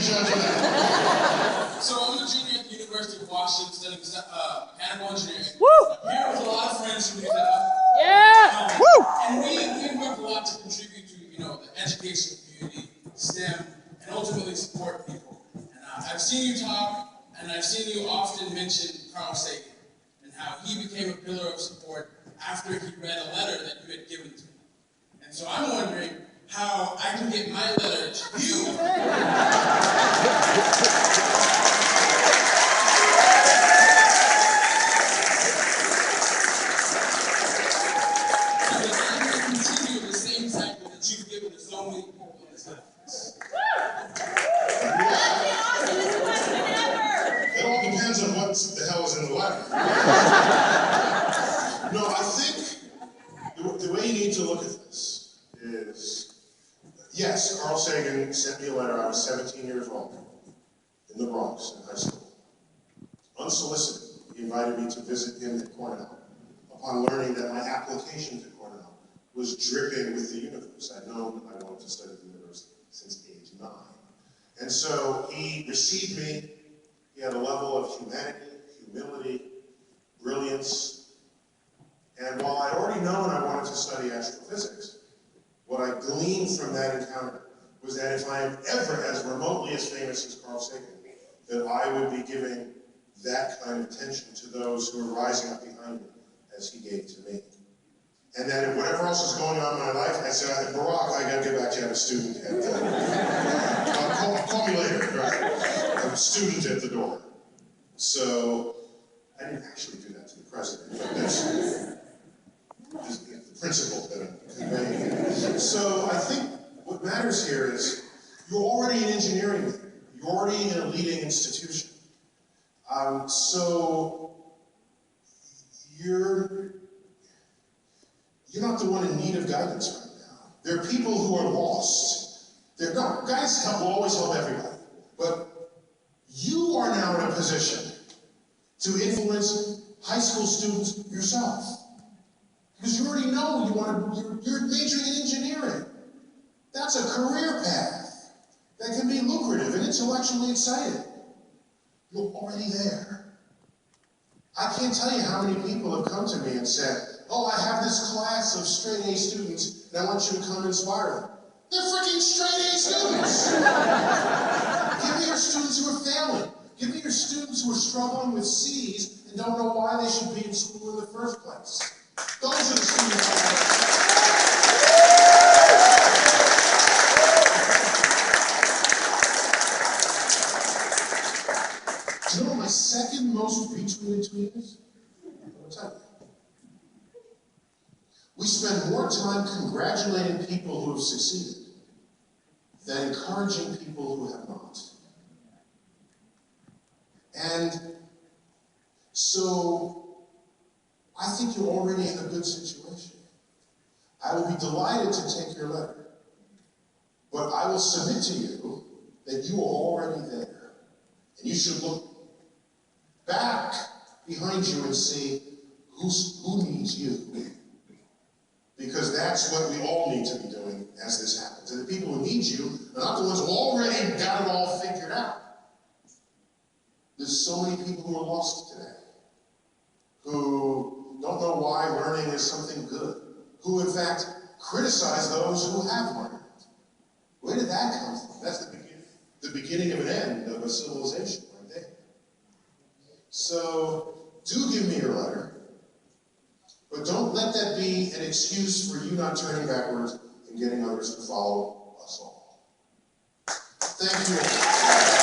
judge of that. So I'm a junior at the University of Washington studying mechanical engineering. Woo! I'm here with a lot of friends who make that. Yeah! Woo! And we work a lot to contribute to, the education community, STEM, and ultimately support people. And I've seen you talk, and I've seen you often mention Carl Sagan, and how he became a pillar of support after he read a letter that you had given to him. And so I'm wondering how I can get my letter to you. So that I can continue the same cycle that you've given to so many people in this conference. It all depends on what the hell is in the letter. No, I think the way you need to look at this is, yes, Carl Sagan sent me a letter. I was 17 years old in the Bronx in high school. Unsolicited, he invited me to visit him at Cornell upon learning that my application to Cornell was dripping with the universe. I'd known I wanted to study at the university since age 9. And so he received me. He had a level of humanity, humility, brilliance. And while I'd already known I wanted to study astrophysics, what I gleaned from that encounter was that if I am ever as remotely as famous as Carl Sagan, that I would be giving that kind of attention to those who are rising up behind me as he gave to me. And then whatever else is going on in my life, I said, Barack, I gotta get back to you. I'm a student at call me later, right? I'm a student at the door. So I didn't actually do that to the president, but that's the principle that I'm conveying here. So I think what matters here is you're already in engineering. You're already in a leading institution. So you're not the one in need of guidance right now. There are people who are lost. Guidance will always help everybody. But you are now in a position to influence high school students yourself. Because you already know you're majoring in engineering. That's a career path that can be lucrative and intellectually exciting. You're already there. I can't tell you how many people have come to me and said, oh, I have this class of straight A students, and I want you to come inspire them. They're freaking straight A students! Give me your students who are failing. Give me your students who are struggling with C's and don't know why they should be in school in the first place. Those are the students I want. Do you know what my second most retweeted tweet is? I'll tell you. We spend more time congratulating people who have succeeded than encouraging people who have not. And so I think you're already in a good situation. I will be delighted to take your letter, but I will submit to you that you are already there. And you should look back behind you and see who needs you. Because that's what we all need to be doing as this happens. And the people who need you are not the ones who already got it all figured out. There's so many people who are lost today, who don't know why learning is something good, who in fact criticize those who have learned. Where did that come from? That's the beginning of an end of a civilization right there. So do give me your letter. But don't let that be an excuse for you not turning backwards and getting others to follow us all. Thank you all.